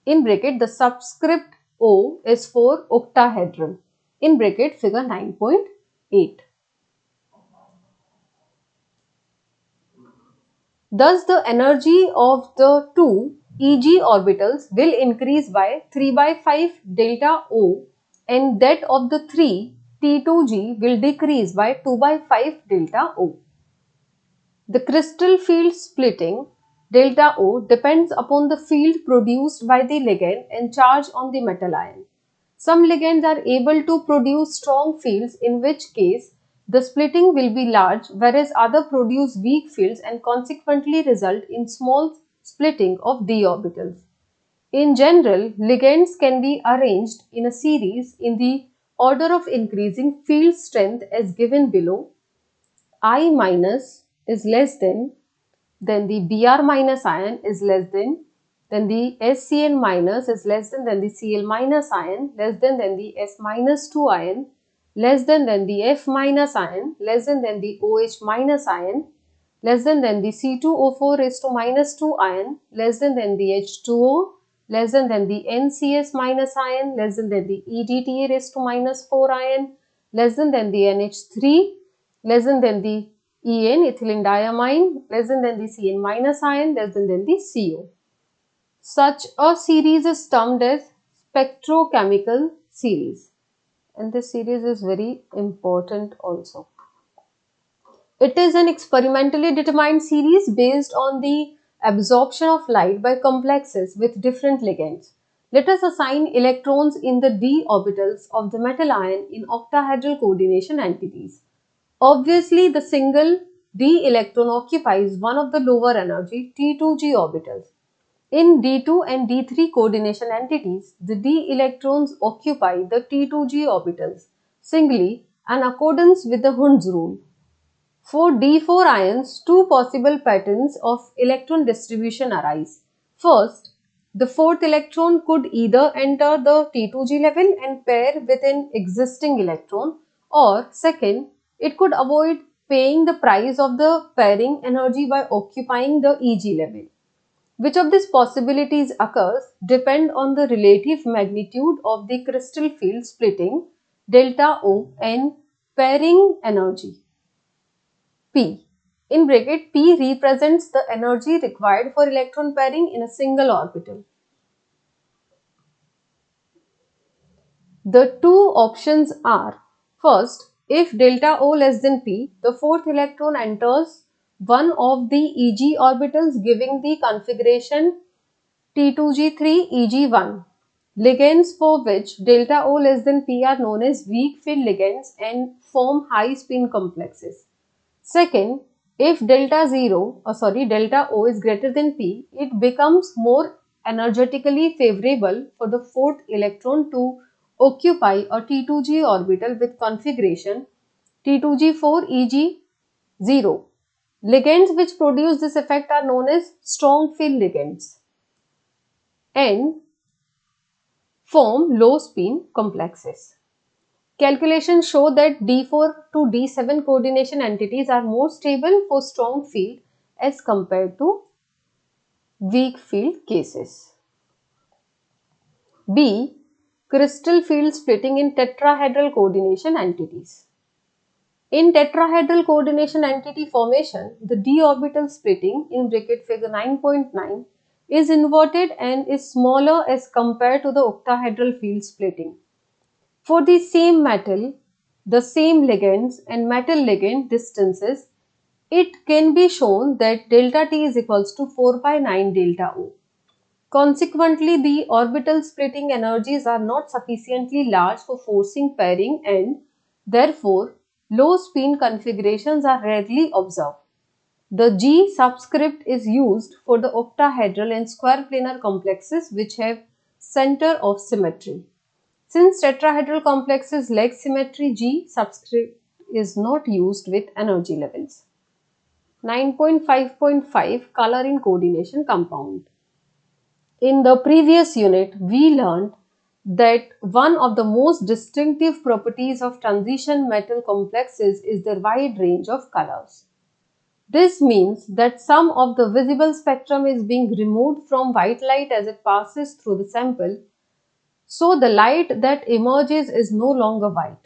S1: In bracket, the subscript O is for octahedral. In bracket, figure 9.8. Thus, the energy of the two Eg orbitals will increase by 3 by 5 delta O, and that of the 3 T2g will decrease by 2 by 5 delta O. The crystal field splitting delta O depends upon the field produced by the ligand and charge on the metal ion. Some ligands are able to produce strong fields, in which case the splitting will be large, whereas others produce weak fields and consequently result in small splitting of d orbitals. In general, ligands can be arranged in a series in the order of increasing field strength as given below. I minus is less than, then the Br minus ion is less than, then the SCN minus is less than the Cl minus ion, less than the S minus 2 ion, less than the F minus ion, less than the OH minus ion, less than the C2O4 raised to minus 2 ion, less than the H2O, less than the NCS minus ion, less than the EDTA raised to minus 4 ion, less than the NH3, less than the En, ethylene diamine, less than the Cn minus ion, less than the CO. Such a series is termed as spectrochemical series, and this series is very important also. It is an experimentally determined series based on the absorption of light by complexes with different ligands. Let us assign electrons in the d orbitals of the metal ion in octahedral coordination entities. Obviously, the single d electron occupies one of the lower energy T2g orbitals. In D2 and D3 coordination entities, the d electrons occupy the T2g orbitals singly in accordance with the Hund's rule. For D4 ions, two possible patterns of electron distribution arise. First, the fourth electron could either enter the T2g level and pair with an existing electron, or second, it could avoid paying the price of the pairing energy by occupying the Eg level. Which of these possibilities occurs depend on the relative magnitude of the crystal field splitting delta O and pairing energy P. In bracket, P represents the energy required for electron pairing in a single orbital. The two options are: first, if delta O less than P, the fourth electron enters one of the Eg orbitals giving the configuration T2G3 Eg1. Ligands for which delta O less than P are known as weak field ligands and form high spin complexes. Second, if delta O is greater than P, it becomes more energetically favorable for the fourth electron to occupy a T2G orbital with configuration T2G4 Eg0. Ligands which produce this effect are known as strong field ligands and form low spin complexes. Calculations show that D4 to D7 coordination entities are more stable for strong field as compared to weak field cases. B. Crystal field splitting in tetrahedral coordination entities. In tetrahedral coordination entity formation, the d orbital splitting in bracket figure 9.9 is inverted and is smaller as compared to the octahedral field splitting. For the same metal, the same ligands and metal ligand distances, it can be shown that delta T is equals to 4 by 9 delta O. Consequently, the orbital splitting energies are not sufficiently large for forcing pairing and therefore low spin configurations are rarely observed. The G subscript is used for the octahedral and square planar complexes which have center of symmetry. Since tetrahedral complexes lack symmetry, G subscript is not used with energy levels. 9.5.5 Color in coordination compound. In the previous unit, we learned that one of the most distinctive properties of transition metal complexes is their wide range of colors. This means that some of the visible spectrum is being removed from white light as it passes through the sample. So the light that emerges is no longer white.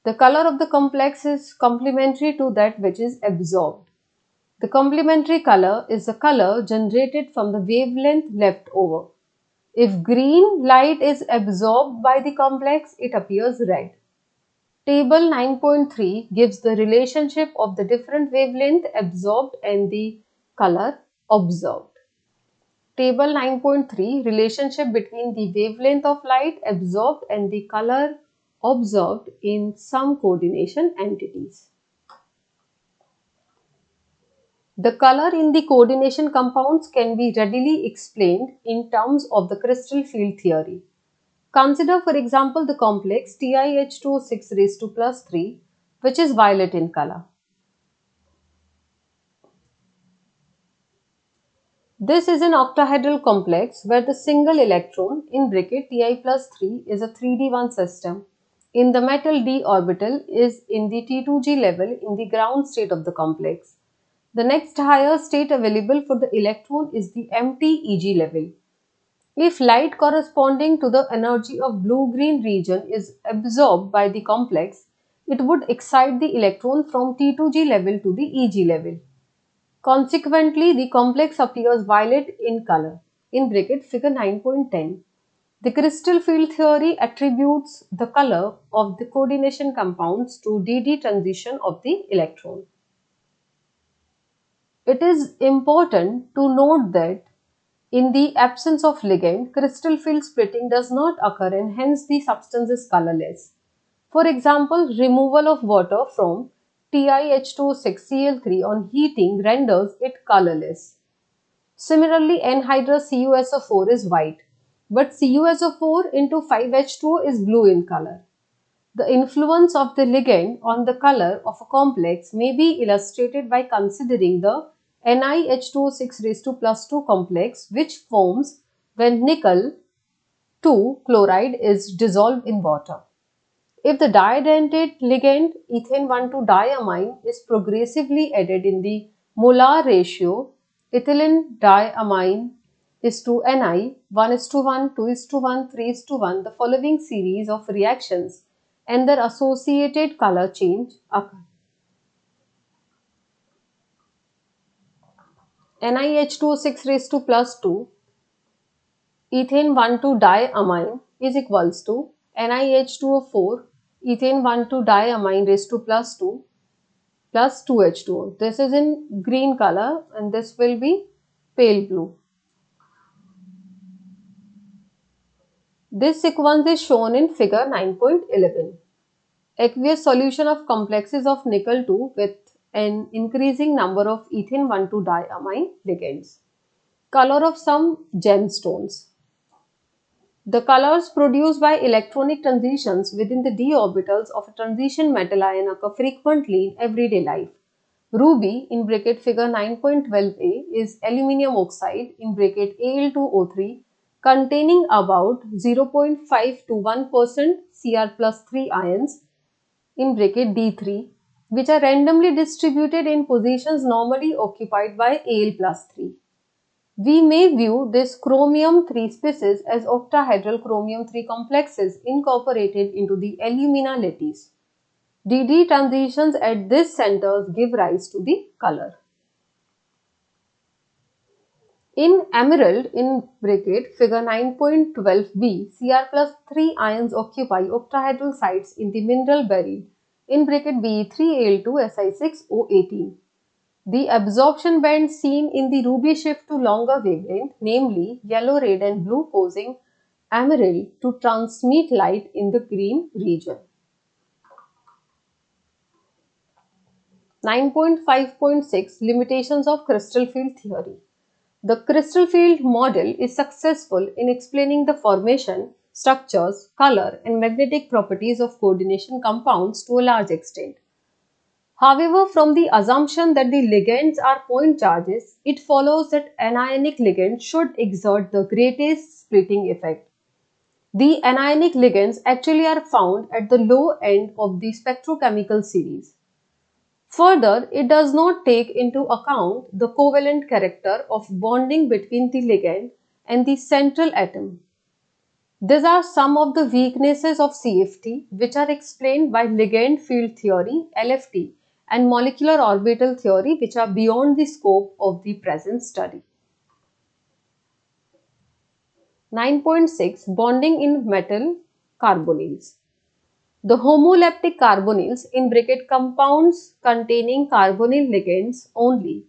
S1: The color of the complex is complementary to that which is absorbed. The complementary color is the color generated from the wavelength left over. If green light is absorbed by the complex, it appears red. Table 9.3 gives the relationship of the different wavelength absorbed and the color observed. Table 9.3 Relationship between the wavelength of light absorbed and the color observed in some coordination entities. The color in the coordination compounds can be readily explained in terms of the crystal field theory. Consider, for example, the complex TiH2O6 raised to plus 3, which is violet in color. This is an octahedral complex where the single electron in bracket Ti plus 3 is a 3d1 system. In the metal d orbital is in the T2G level in the ground state of the complex. The next higher state available for the electron is the empty Eg level. If light corresponding to the energy of blue-green region is absorbed by the complex, it would excite the electron from T2G level to the Eg level. Consequently, the complex appears violet in color. In bracket figure 9.10. The crystal field theory attributes the color of the coordination compounds to DD transition of the electron. It is important to note that in the absence of ligand, crystal field splitting does not occur and hence the substance is colorless. For example, removal of water from TiH2O6Cl3 on heating renders it colorless. Similarly, anhydrous CuSO4 is white, but CuSO4 into 5H2O is blue in color. The influence of the ligand on the color of a complex may be illustrated by considering the NiH2O6 raised to plus 2 complex which forms when nickel 2 chloride is dissolved in water. If the didentate ligand ethane 1,2-diamine is progressively added in the molar ratio ethylene diamine is to Ni 1:1, 2:1, 3:1, the following series of reactions and their associated color change occur. NiH2O6 raised to plus 2 ethane 1,2-diamine is equals to NiH2O4 ethane 1,2-diamine raised to plus 2 plus 2H2O. This is in green color and this will be pale blue. This sequence is shown in figure 9.11. Aqueous solution of complexes of nickel 2 with an increasing number of ethane 1,2 diamine ligands. Color of some gemstones. The colors produced by electronic transitions within the d orbitals of a transition metal ion occur frequently in everyday life. Ruby in bracket figure 9.12a is aluminium oxide in bracket Al2O3 containing about 0.5 to 1% Cr plus 3 ions in bracket D3 which are randomly distributed in positions normally occupied by Al plus 3. We may view this chromium 3 species as octahedral chromium 3 complexes incorporated into the alumina lattice. DD transitions at this centers give rise to the color. In emerald in bracket figure 9.12b, Cr plus 3 ions occupy octahedral sites in the mineral buried in bracket Be3Al2Si6O18. The absorption band seen in the ruby shift to longer wavelength, namely yellow, red and blue causing emerald to transmit light in the green region. 9.5.6 Limitations of crystal field theory. The crystal field model is successful in explaining the formation, structures, color and magnetic properties of coordination compounds to a large extent. However, from the assumption that the ligands are point charges, it follows that anionic ligands should exert the greatest splitting effect. The anionic ligands actually are found at the low end of the spectrochemical series. Further, it does not take into account the covalent character of bonding between the ligand and the central atom. These are some of the weaknesses of CFT which are explained by ligand field theory LFT and molecular orbital theory which are beyond the scope of the present study. 9.6 Bonding in metal carbonyls. The homoleptic carbonyls in bracket compounds containing carbonyl ligands only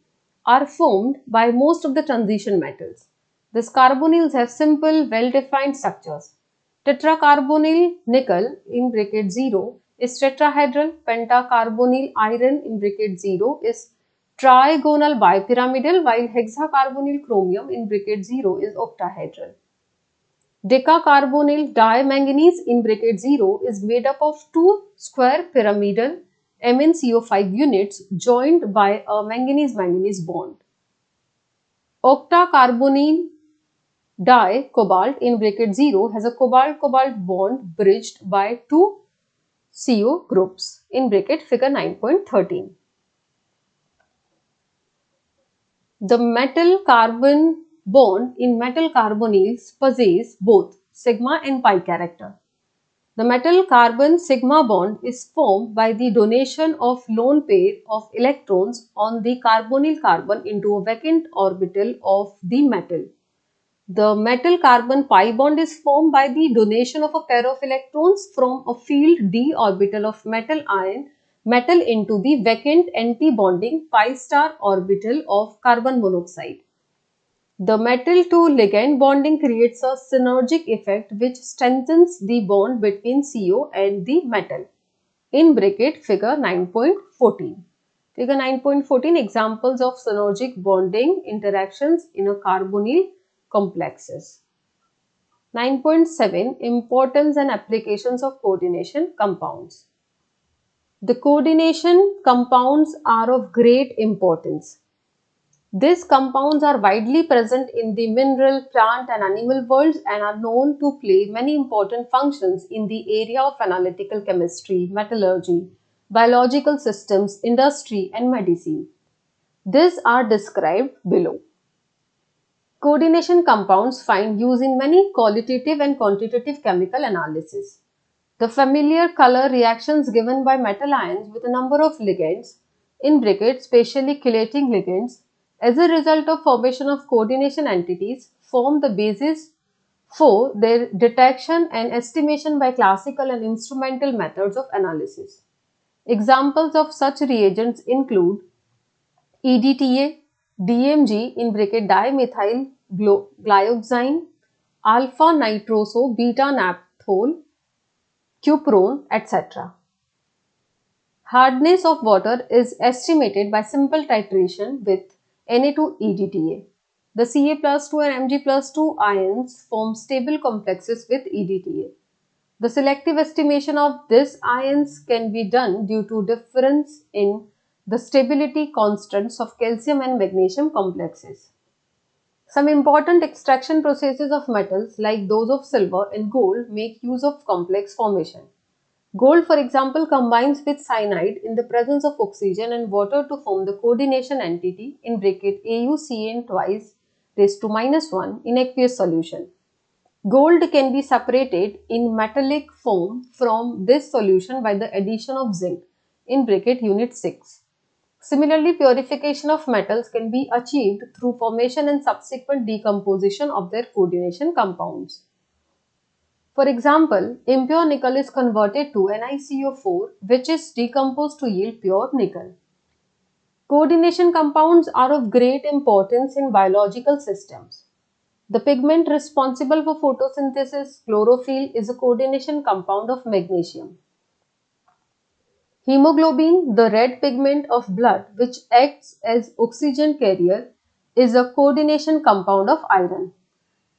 S1: are formed by most of the transition metals. These carbonyls have simple, well-defined structures. Tetracarbonyl nickel in bracket 0 is tetrahedral, pentacarbonyl iron in bracket 0 is trigonal bipyramidal, while hexacarbonyl chromium in bracket 0 is octahedral. Decacarbonyl dimanganese in bracket 0 is made up of two square pyramidal MnCO5 units joined by a manganese-manganese bond. Octacarbonyl dicobalt in bracket 0 has a cobalt-cobalt bond bridged by two CO groups in bracket figure 9.13. The metal-carbon bond in metal carbonyls possess both sigma and pi character. The metal-carbon sigma bond is formed by the donation of lone pair of electrons on the carbonyl carbon into a vacant orbital of the metal. The metal-carbon pi bond is formed by the donation of a pair of electrons from a field d orbital of metal ion metal into the vacant anti-bonding pi star orbital of carbon monoxide. The metal to ligand bonding creates a synergic effect which strengthens the bond between CO and the metal. In bracket figure 9.14. Figure 9.14 examples of synergic bonding interactions in a carbonyl complexes. 9.7 Importance and applications of coordination compounds. The coordination compounds are of great importance. These compounds are widely present in the mineral, plant and animal worlds and are known to play many important functions in the area of analytical chemistry, metallurgy, biological systems, industry and medicine. These are described below. Coordination compounds find use in many qualitative and quantitative chemical analysis. The familiar color reactions given by metal ions with a number of ligands, in brackets spatially chelating ligands, as a result of formation of coordination entities, form the basis for their detection and estimation by classical and instrumental methods of analysis. Examples of such reagents include EDTA, DMG in bracket dimethyl glyoxine, alpha nitroso beta naphthol, cuprone, etc. Hardness of water is estimated by simple titration with Na2-EDTA. The Ca+2 and Mg+2 ions form stable complexes with EDTA. The selective estimation of these ions can be done due to difference in the stability constants of calcium and magnesium complexes. Some important extraction processes of metals like those of silver and gold make use of complex formation. Gold, for example, combines with cyanide in the presence of oxygen and water to form the coordination entity in bracket AuCN twice raised to -1 in aqueous solution. Gold can be separated in metallic form from this solution by the addition of zinc in bracket unit 6. Similarly, purification of metals can be achieved through formation and subsequent decomposition of their coordination compounds. For example, impure nickel is converted to NiCO4, which is decomposed to yield pure nickel. Coordination compounds are of great importance in biological systems. The pigment responsible for photosynthesis, chlorophyll, is a coordination compound of magnesium. Hemoglobin, the red pigment of blood which acts as oxygen carrier, is a coordination compound of iron.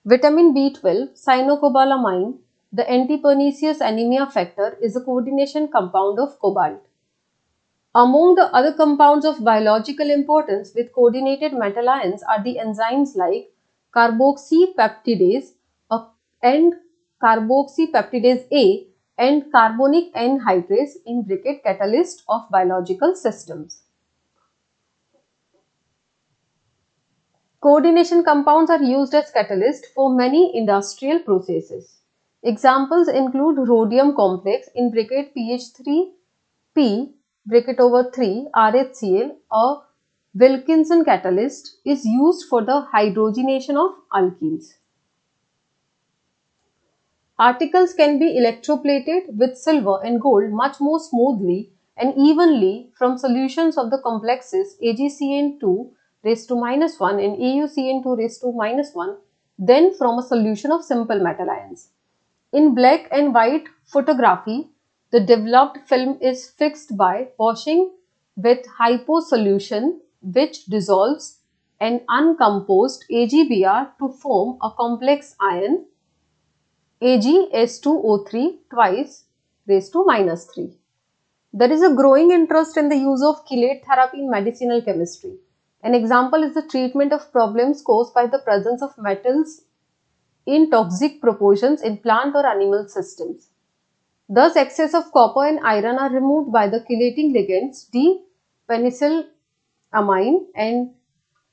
S1: Vitamin B12, cyanocobalamin, the anti-pernicious anemia factor, is a coordination compound of cobalt. Among the other compounds of biological importance with coordinated metal ions are the enzymes like carboxypeptidase and carboxypeptidase A and carbonic anhydrase in bracket catalyst of biological systems. Coordination compounds are used as catalyst for many industrial processes. Examples include rhodium complex in bracket PH3P bracket over 3 RHCl. A Wilkinson catalyst is used for the hydrogenation of alkenes. Particles can be electroplated with silver and gold much more smoothly and evenly from solutions of the complexes AgCN2 raised to -1 and AuCN2 raised to -1 than from a solution of simple metal ions. In black and white photography, the developed film is fixed by washing with hypo solution which dissolves an uncomposed AgBr to form a complex ion AgS2O3 twice raised to -3. There is a growing interest in the use of chelate therapy in medicinal chemistry. An example is the treatment of problems caused by the presence of metals in toxic proportions in plant or animal systems. Thus, excess of copper and iron are removed by the chelating ligands D-penicillamine and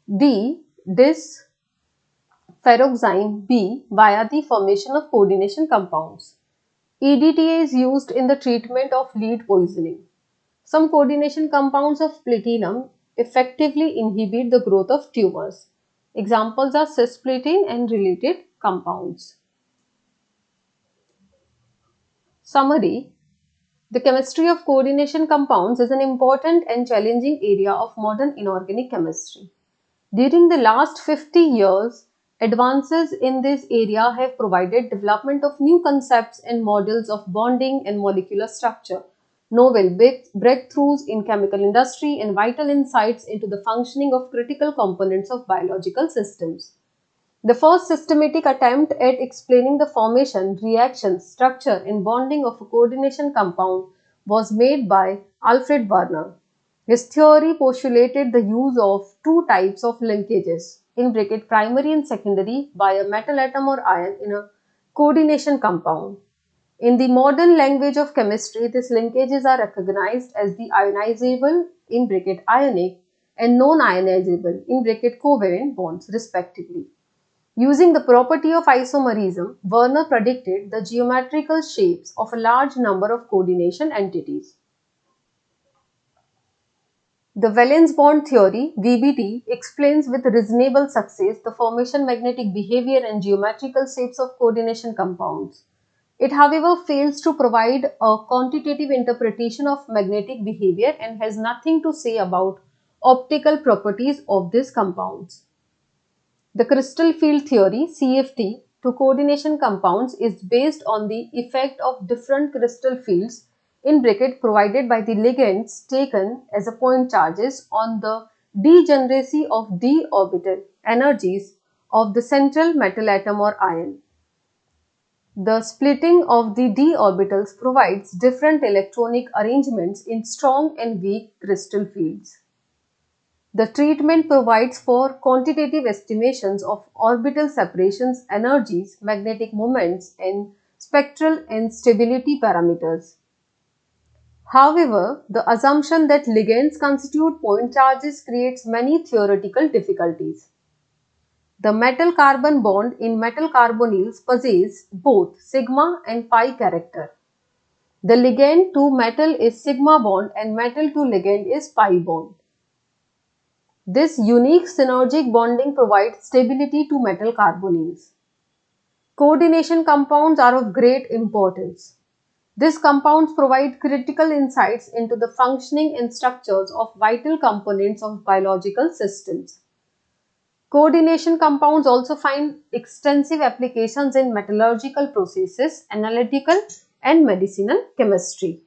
S1: D-disferoxime B via the formation of coordination compounds. EDTA is used in the treatment of lead poisoning. Some coordination compounds of platinum effectively inhibit the growth of tumors. Examples are cisplatin and related compounds. Summary: the chemistry of coordination compounds is an important and challenging area of modern inorganic chemistry. During the last 50 years, advances in this area have provided development of new concepts and models of bonding and molecular structure, novel breakthroughs in chemical industry, and vital insights into the functioning of critical components of biological systems. The first systematic attempt at explaining the formation, reaction, structure, and bonding of a coordination compound was made by Alfred Werner. His theory postulated the use of two types of linkages in bracket primary and secondary by a metal atom or ion in a coordination compound. In the modern language of chemistry, these linkages are recognized as the ionizable in bracket ionic and non-ionizable in bracket covalent bonds respectively. Using the property of isomerism, Werner predicted the geometrical shapes of a large number of coordination entities. The valence bond theory (VBT) explains with reasonable success the formation, magnetic behavior and geometrical shapes of coordination compounds. It, however, fails to provide a quantitative interpretation of magnetic behavior and has nothing to say about optical properties of these compounds. The crystal field theory (CFT) to coordination compounds is based on the effect of different crystal fields provided by the ligands taken as a point charges on the degeneracy of d orbital energies of the central metal atom or ion. The splitting of the d orbitals provides different electronic arrangements in strong and weak crystal fields. The treatment provides for quantitative estimations of orbital separations, energies, magnetic moments, and spectral and stability parameters. However, the assumption that ligands constitute point charges creates many theoretical difficulties. The metal-carbon bond in metal carbonyls possesses both sigma and pi character. The ligand to metal is sigma bond and metal to ligand is pi bond. This unique synergic bonding provides stability to metal carbonyls. Coordination compounds are of great importance. These compounds provide critical insights into the functioning and structures of vital components of biological systems. Coordination compounds also find extensive applications in metallurgical processes, analytical and medicinal chemistry.